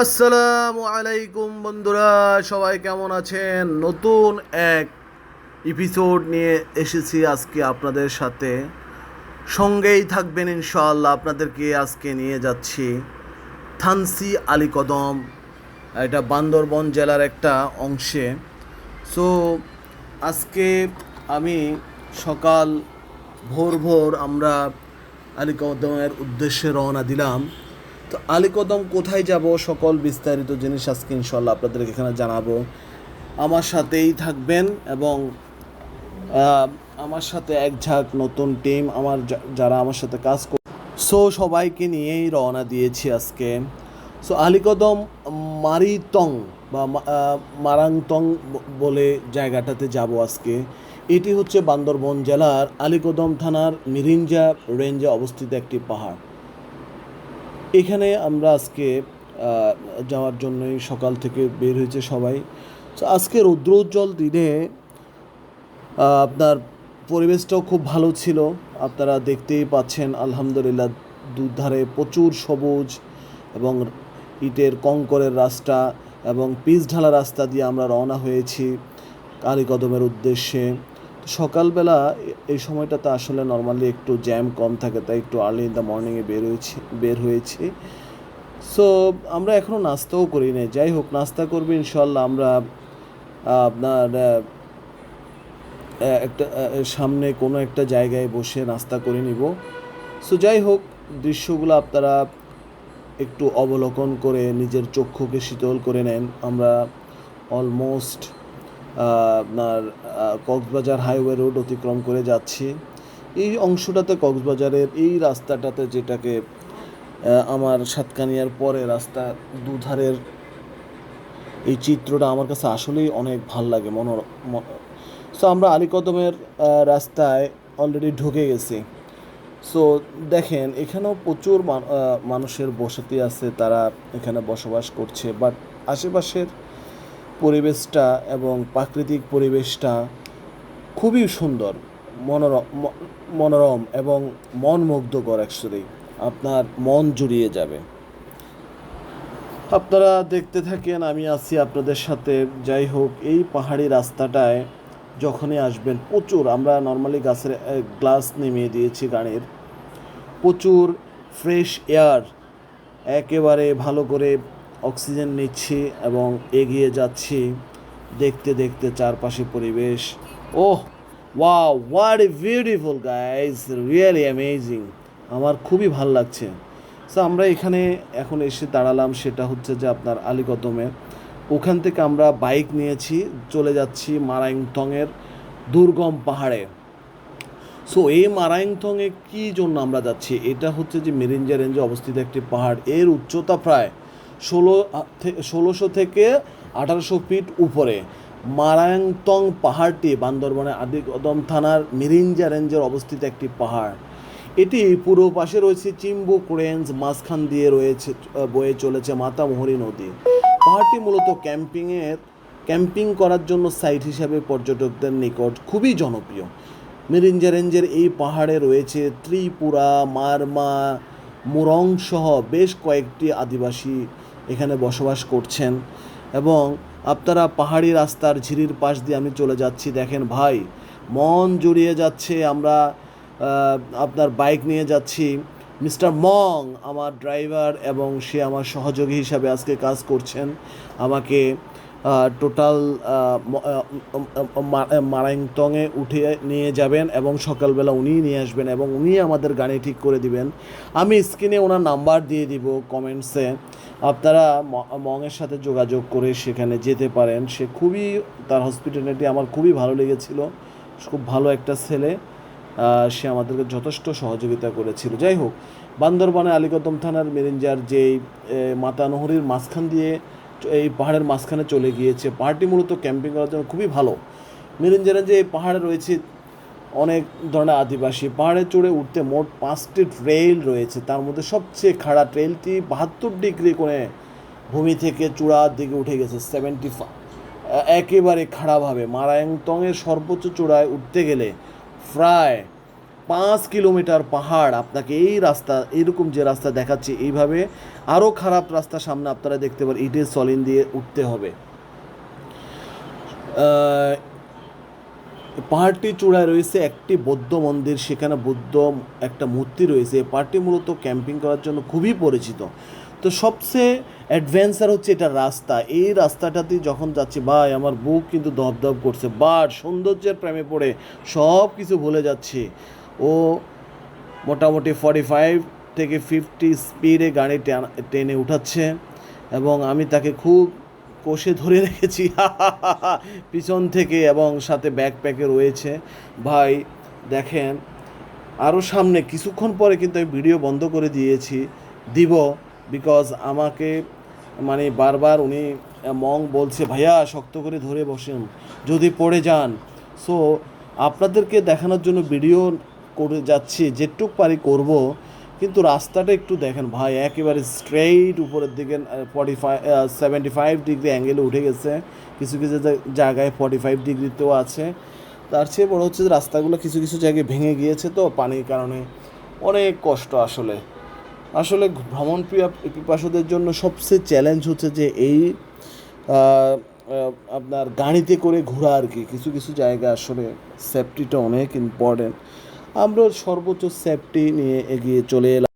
আসসালামু আলাইকুম বন্ধুরা, সবাই কেমন আছেন? নতুন এক এপিসোড নিয়ে এসেছি আজকে আপনাদের সাথে। সঙ্গেই থাকবেন ইনশাআল্লাহ। আপনাদেরকে আজকে নিয়ে যাচ্ছি থানসি আলীকদম, এটা বান্দরবন জেলার একটা অংশে। সো আজকে আমি সকাল ভোর ভোর আমরা আলীকদমের উদ্দেশ্যে রওনা দিলাম। তো আলীকদম কোথায় যাব, সকল বিস্তারিত জিনিস আজকে ইনশাল্লাহ আপনাদেরকে এখানে জানাবো। আমার সাথেই থাকবেন এবং আমার সাথে এক ঝাঁক নতুন টিম আমার যারা আমার সাথে কাজ সো সবাইকে নিয়েই রওনা দিয়েছি আজকে। সো আলীকদম মারিতং বা মারাংতং বলে জায়গাটাতে যাব আজকে। এটি হচ্ছে বান্দরবন জেলার আলীকদম থানার মিরিঞ্জা রেঞ্জে অবস্থিত একটি পাহাড়। এখানে আমরা আজকে যাওয়ার জন্যই সকাল থেকে বের হয়েছে সবাই। তো আজকে রৌদ্রোজ্জ্বল দিনে আপনার পরিবেশটাও খুব ভালো ছিল, আপনারা দেখতেই পাচ্ছেন। আলহামদুলিল্লাহ, দুধারে প্রচুর সবুজ এবং ইটের কংকরের রাস্তা এবং পিচ ঢালা রাস্তা দিয়ে আমরা রওনা হয়েছি আলীকদমের উদ্দেশ্যে। সকালবেলা এই সময়টাতে আসলে নর্মালি একটু জ্যাম কম থাকে, তাই একটু আর্লি ইন দ্য মর্নিংয়ে বের হয়েছি। সো আমরা এখনও নাস্তাও করি না, যাই হোক নাস্তা করবো ইনশাল্লাহ। আমরা আপনার একটা সামনে কোনো একটা জায়গায় বসে নাস্তা করে নিব। সো যাই হোক, দৃশ্যগুলো আপনারা একটু অবলোকন করে নিজের চক্ষুকে শীতল করে নেন। আমরা অলমোস্ট আপনার কক্সবাজার হাইওয়ে রোড অতিক্রম করে যাচ্ছি। এই অংশটাতে কক্সবাজারের এই রাস্তাটাতে, যেটাকে আমার সাতকানিয়ার পরে রাস্তা দুধারের এই চিত্রটা আমার কাছে আসলেই অনেক ভাল লাগে। সো আমরা আলীকদমের রাস্তায় অলরেডি ঢুকে গেছি। সো দেখেন, এখানেও প্রচুর মানুষের বসতি আছে, তারা এখানে বসবাস করছে। বাট আশেপাশের পরিবেশটা এবং প্রাকৃতিক পরিবেশটা খুবই সুন্দর, মনোরম এবং মনমুগ্ধকর। অ্যাকচুয়ালি আপনার মন জুড়িয়ে যাবে। আপনারা দেখতে থাকেন, আমি আছি আপনাদের সাথে। যাই হোক, এই পাহাড়ি রাস্তাটায় যখনই আসবেন, প্রচুর, আমরা নর্মালি গাছের গ্লাস নেমিয়ে দিয়েছি গাড়ির, প্রচুর ফ্রেশ এয়ার, একেবারে ভালো করে অক্সিজেন নিচ্ছি এবং এগিয়ে যাচ্ছি দেখতে দেখতে চারপাশে পরিবেশ। Oh wow, what a beautiful guys, really amazing. আমার খুবই ভাল লাগছে। সো আমরা এখানে এখন এসে দাঁড়ালাম, সেটা হচ্ছে যে আপনার আলীকদমে। ওখান থেকে আমরা বাইক নিয়েছি, চলে যাচ্ছি মারাংতংয়ের দুর্গম পাহাড়ে। সো এই মারাংতংয়ে কী জন্য আমরা যাচ্ছি, এটা হচ্ছে যে মিরিঞ্জা রেঞ্জে অবস্থিত একটি পাহাড়। এর উচ্চতা প্রায় 1600 থেকে 1800 ফিট উপরে। মারাংতং পাহাড়টি বান্দরবনের আলীকদম থানার মিরিঞ্জা রেঞ্জের অবস্থিত একটি পাহাড়। এটি পূর্ব পাশে রয়েছে চিম্বুক রেঞ্জ, মাঝখান দিয়ে বয়ে চলেছে মাতামুহুরী নদী। পাহাড়টি মূলত ক্যাম্পিং করার জন্য সাইট হিসাবে পর্যটকদের নিকট খুবই জনপ্রিয়। মিরিঞ্জা রেঞ্জের এই পাহাড়ে রয়েছে ত্রিপুরা, মারমা, মুরং সহ বেশ কয়েকটি আদিবাসী এখানে বসবাস করছেন। এবং আপনারা পাহাড়ি রাস্তার ঝিরির পাশ দিয়ে আমি চলে যাচ্ছি, দেখেন ভাই, মন জুড়িয়ে যাচ্ছে। আমরা আপনার বাইক নিয়ে যাচ্ছি। মিস্টার মং আমার ড্রাইভার এবং সে আমার সহযোগী হিসাবে আজকে কাজ করছেন। আমাকে টোটাল মারাংতংয়ে উঠে নিয়ে যাবেন এবং সকালবেলা উনিই নিয়ে আসবেন এবং উনি আমাদের গাড়ি ঠিক করে দিবেন। আমি স্ক্রিনে ওনার নাম্বার দিয়ে দিব কমেন্টসে, আপনারা মংয়ের সাথে যোগাযোগ করে সেখানে যেতে পারেন। সে খুবই, তার হসপিটালিটি আমার খুবই ভালো লেগেছিল। খুব ভালো একটা ছেলে, সে আমাদেরকে যথেষ্ট সহযোগিতা করেছিল। যাই হোক, বান্দরবানে আলীকদম থানার মিরিঞ্জার যেই মাতামুহুরীর মাঝখান দিয়ে এই পাহাড়ের মাঝখানে চলে গিয়েছে। পাহাড়টি মূলত ক্যাম্পিং করার জন্য খুবই ভালো। মিরিঞ্জা রেঞ্জে এই পাহাড়ে রয়েছে অনেক ধরনের আদিবাসী। পাহাড়ে চড়ে উঠতে মোট 5টি ট্রেইল রয়েছে, তার মধ্যে সবচেয়ে খাড়া ট্রেইলটি 72 ডিগ্রি করে ভূমি থেকে চূড়ার দিকে উঠে গেছে, 75 একেবারে খাড়াভাবে। মারাংতংয়ের সর্বোচ্চ চূড়ায় উঠতে গেলে প্রায় 5 কিলোমিটার পাহাড়, আপনাকে এই রাস্তা, এরকম যে রাস্তা দেখাচ্ছে এইভাবে আরও খারাপ রাস্তা সামনে আপনারা দেখতে পারেন, ইটের সলিন দিয়ে উঠতে হবে। পাহাড়টির চূড়ায় রয়েছে একটি বৌদ্ধ মন্দির, সেখানে বৌদ্ধ একটা মূর্তি রয়েছে। এই পাহাড়টি মূলত ক্যাম্পিং করার জন্য খুবই পরিচিত। তো সবচেয়ে অ্যাডভেঞ্চার হচ্ছে এটা রাস্তা। এই রাস্তাটাতে যখন যাচ্ছি ভাই, আমার বুক কিন্তু দপদপ করছে, বাট সৌন্দর্যের প্রেমে পড়ে সব কিছু ভুলে যাচ্ছি। ও মোটামুটি 45 থেকে 50 স্পিডে গাড়ি টেনে উঠাচ্ছে এবং আমি তাকে খুব কষে ধরে রেখেছি পিছন থেকে, এবং সাথে ব্যাকপ্যাকে রয়েছে। ভাই দেখেন, আরও সামনে কিছুক্ষণ পরে কিন্তু আমি ভিডিও বন্ধ করে দিব, বিকজ আমাকে মানে বারবার উনি বলছে ভাইয়া শক্ত করে ধরে বসেন, যদি পড়ে যান। সো আপনাদেরকে দেখানোর জন্য ভিডিও করে যাচ্ছি, যেটুক পারি করব, কিন্তু রাস্তাটা একটু দেখেন ভাই, একেবারে স্ট্রেইট উপরের দিকে 75 ডিগ্রি অ্যাঙ্গেলে উঠে গেছে, কিছু কিছু জায়গায় 45 ডিগ্রিতেও আছে। তার চেয়ে বড় হচ্ছে যে রাস্তাগুলো কিছু কিছু জায়গায় ভেঙে গিয়েছে, তো পানির কারণে অনেক কষ্ট। আসলে ভ্রমণ পিপাসুদের জন্য সবচেয়ে চ্যালেঞ্জ হচ্ছে যে এই আপনার গাড়িতে করে ঘোরা আর কি। কিছু কিছু জায়গা আসলে সেফটিটা অনেক ইম্পর্টেন্ট। আমরা সর্বোচ্চ সেফটি নিয়ে এগিয়ে চলে এলাম।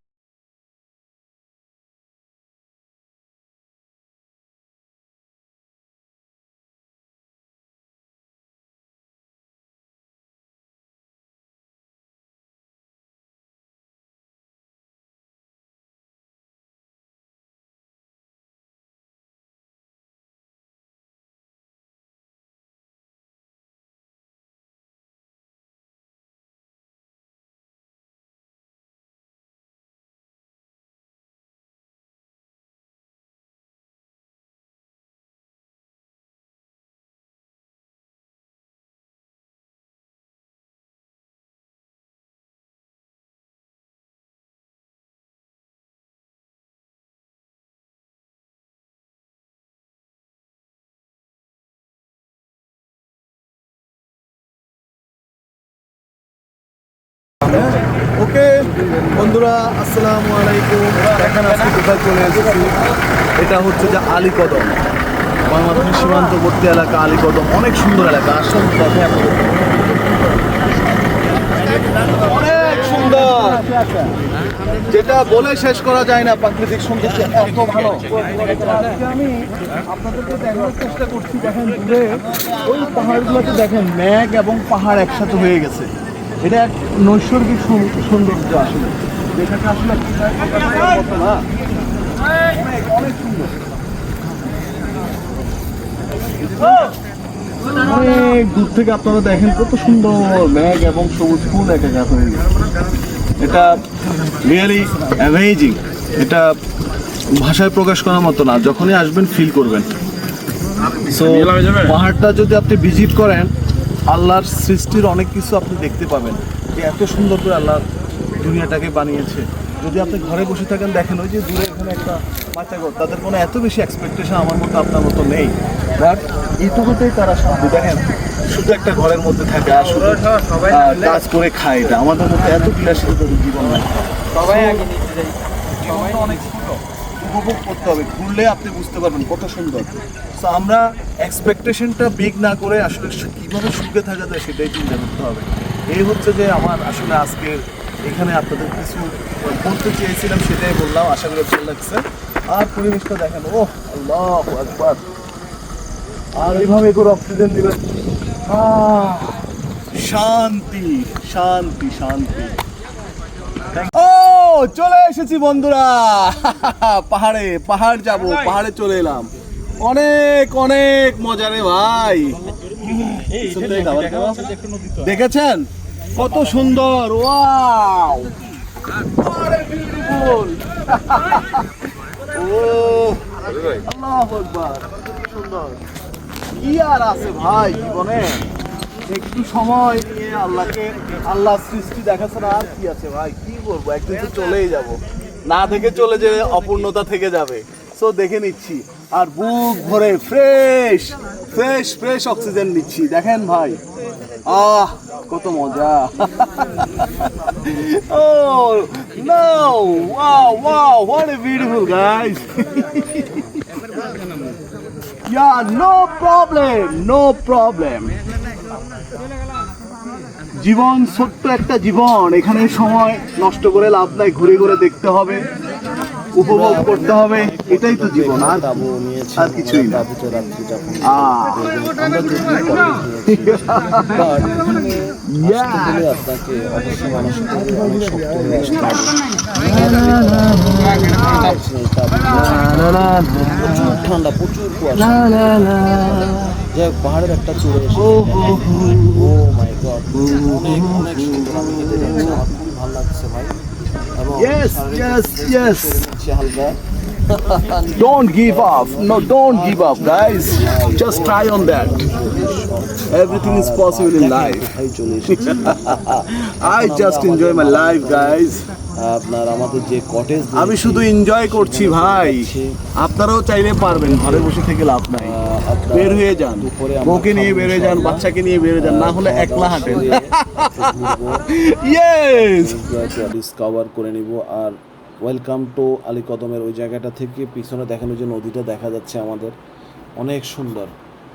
ওকে বন্ধুরা, আসসালামু আলাইকুম। দেখেন আজকে কোথায় চলে এসেছি, এটা হচ্ছে যে আলীকদম, বাংলাদেশ সীমান্তবর্তী এলাকা আলীকদম। অনেক সুন্দর এলাকা, আসলে দেখেন অনেক সুন্দর, যেটা বলে শেষ করা যায় না। প্রাকৃতিক সৌন্দর্য এত ভালো। আমি আপনাদেরকে দেখানোর চেষ্টা করছি, দেখেন দূরে ওই পাহাড়গুলোতে দেখেন মেঘ এবং পাহাড় একসাথে হয়ে গেছে। এটা এক নৈসর্গিক সৌন্দর্য, আসলে যেটাকে আসলে না, অনেক সুন্দর। অনেক দূর থেকে আপনারা দেখেন কত সুন্দর মেঘ এবং সবুজ ফুল একাকার হয়ে গেছে। এটা রিয়েলি অ্যামেজিং, এটা ভাষায় প্রকাশ করার মতো না। যখনই আসবেন ফিল করবেন। সো পাহাড়টা যদি আপনি ভিজিট করেন, আল্লাহর সৃষ্টির অনেক কিছু আপনি দেখতে পাবেন, যে এত সুন্দর করে আল্লাহ দুনিয়াটাকে বানিয়েছে। যদি আপনি ঘরে বসে থাকেন, দেখেন ওই যে দূরে এখানে একটা বাচ্চাঘর, তাদের কোনো এত বেশি এক্সপেকটেশন আমার মতো আপনার মতো নেই, বাট এইটুকুতেই তারা শান্তি। দেখেন শুধু একটা ঘরের মধ্যে থাকে আর শুধু কাজ করে খায়, এটা আমাদের মধ্যে এত বিলাসিত জীবন নয়। জীবনটা অনেক সুন্দর, উপভোগ করতে হবে, ঘুরলে আপনি বুঝতে পারবেন কত সুন্দর। তো আমরা এক্সপেকটেশনটা বিগ না করে আসলে কীভাবে সুখে থাকা যায় সেটাই চিন্তা করতে হবে। এই হচ্ছে যে আমার আসলে আজকে এখানে আপনাদের কিছু বলতে চেয়েছিলাম, সেটাই বললাম। আশা করি ভালো লাগছে। আর পরিবেশটা দেখেন, ও আল্লাহু আকবার। আর এইভাবে করে অক্সিজেন দিবেন, শান্তি শান্তি শান্তি। ও চলে এসেছি বন্ধুরা, পাহাড়ে যাব, পাহাড়ে চলে এলাম। অনেক অনেক মজা রে ভাই। দেখেছেন কত সুন্দর, ওয়াও, আরে বিউটিফুল। ও আল্লাহু আকবার, সুন্দর। কি আর আছে ভাই জীবনে, একটু সময় নিয়ে আল্লাহ সৃষ্টি দেখাচ্ছে না, আর কি আছে ভাই, কি বলবো, একদিন তো চলেই যাব, না থেকে চলে যে অপূর্ণতা থেকে যাবে। সো দেখে নিচ্ছি, আর বুক ভরে ফ্রেশ ফ্রেশ ফ্রেশ অক্সিজেন নিচ্ছি। দেখেন ভাই, কত মজা। Oh no! Wow, wow, what a beautiful guys. Yeah, no problem. জীবন ছোট্ট একটা জীবন, এখানে সময় নষ্ট করে লাভ নাই, ঘুরে ঘুরে দেখতে হবে, উপভোগ করতে হবে, এটাই তো জীবন, আর কিছুই না। ঠান্ডা, প্রচুর কুয়াশা, পাহাড়ের একটা চূড়ে এসে ও মাই গড, অনেক অনেক সুন্দর। আমি হেঁটে যাচ্ছি, আমার খুবই ভালো লাগছে ভাই। Yes. হালকা। Don't give up, guys. Just try on that. Everything is possible in life. I just enjoy my life, guys. আপনার আমাদের যে কটেজ, আমি শুধু এনজয় করছি ভাই, আপনারাও চাইলে পারবেন, ঘরে বসে থেকে লাভ নাই, বের হয়ে যান, বউকে নিয়ে বের হয়ে যান, বাচ্চাকে নিয়ে বের হয়ে যান, না হলে একলা হাঁটেন। ইয়েস, ডিসকভার করে নিব। আর ওয়েলকাম টু আলীকদমের ওই জায়গাটা থেকে পিছনে দেখানো যে নদীটা দেখা যাচ্ছে আমাদের, অনেক সুন্দর।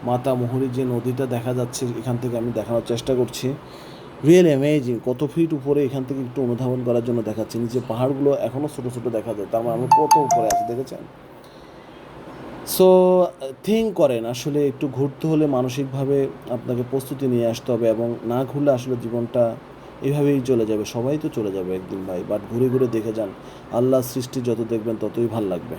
মাতামুহুরীর যে নদীটা দেখা যাচ্ছে এখান থেকে আমি দেখানোর চেষ্টা করছি। রিয়েলি অ্যামেজিং, কত ফিট উপরে এখান থেকে একটু অনুধাবন করার জন্য দেখাচ্ছি। নিচে পাহাড়গুলো এখনও ছোটো ছোটো দেখা যায়, তার মানে আমরা কত উপরে আছি দেখেছেন। সো থিঙ্ক করেন, আসলে একটু ঘুরতে হলে মানসিকভাবে আপনাকে প্রস্তুতি নিয়ে আসতে হবে, এবং না ঘুরলে আসলে জীবনটা এভাবেই চলে যাবে। সবাই তো চলে যাবে একদিন ভাই, বাট ঘুরে ঘুরে দেখে যান, আল্লাহর সৃষ্টি যত দেখবেন ততই ভাল লাগবে।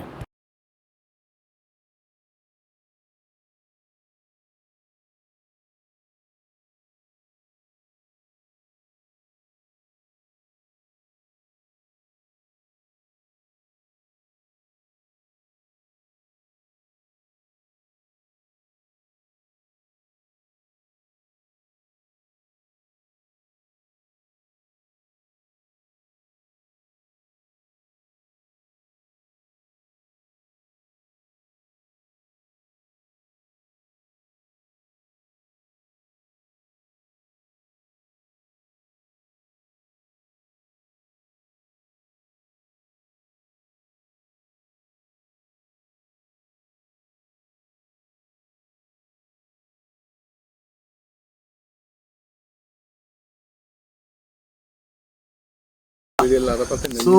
সো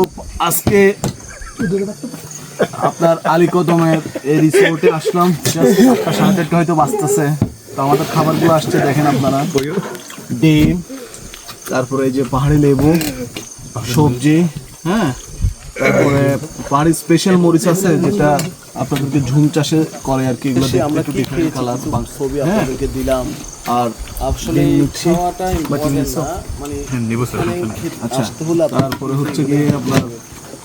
আজকে আপনার আলীকদমের এই রিসোর্টে আসলাম, জাস্ট 8:30 হয়তো বাজতেছে। তো আমাদের খাবারগুলো আসছে দেখেন আপনারা, ডিম, তারপরে এই যে পাহাড়ি লেবু, সবজি, হ্যাঁ, তারপরে পাহাড়ি স্পেশাল মরিচ আছে যেটা আপনাদেরকে ঝুম চাষে করে আর কি, এগুলো আমরা একটু ডিফারেন্ট কালার ছবি আপনাদেরকে দিলাম। আর আসলে খাওয়াটা ইম্পর্টেন্ট না, মানে আচ্ছা, তারপরে হচ্ছে গিয়ে আপনার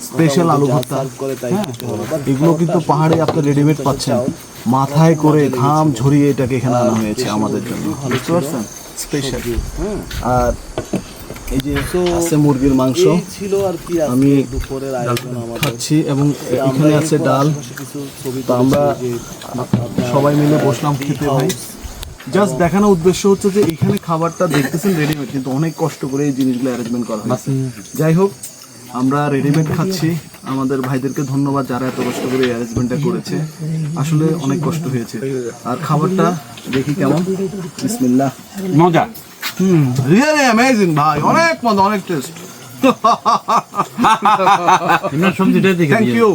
স্পেশাল আলু ভর্তা করে, তাই এগুলো কিন্তু পাহাড়ে আপনি রেডিমেড পাচ্ছেন, মাথায় করে ঘাম ঝরিয়ে এটাকে এখানে আনা হয়েছে আমাদের জন্য, বুঝতে পারছেন, স্পেশাল। আর এই যে আছে মুরগির মাংস ছিল আর কি, আমি দুপুরের আয়োজন আমাদের খাচ্ছি, এবং এখানে আছে ডাল। তো আমরা সবাই মিলে বসলাম খেতে ভাই। জাস্ট দেখানোর উদ্দেশ্য হচ্ছে যে এখানে খাবারটা দেখতেছেন রেডিমেড, কিন্তু অনেক কষ্ট করে এই জিনিসগুলো অ্যারেঞ্জমেন্ট করা হয়েছে। যাই হোক, আমরা রেডিমেড খাচ্ছি, আমাদের ভাইদেরকে ধন্যবাদ যারা এত কষ্ট করে এই অ্যারেঞ্জমেন্টটা করেছে, আসলে অনেক কষ্ট হয়েছে। আর খাবারটা দেখি কেমন, বিসমিল্লাহ, মজা, রিয়েলি অ্যামেজিং ভাই, অনেক মজা, অনেক টেস্ট। Thank you.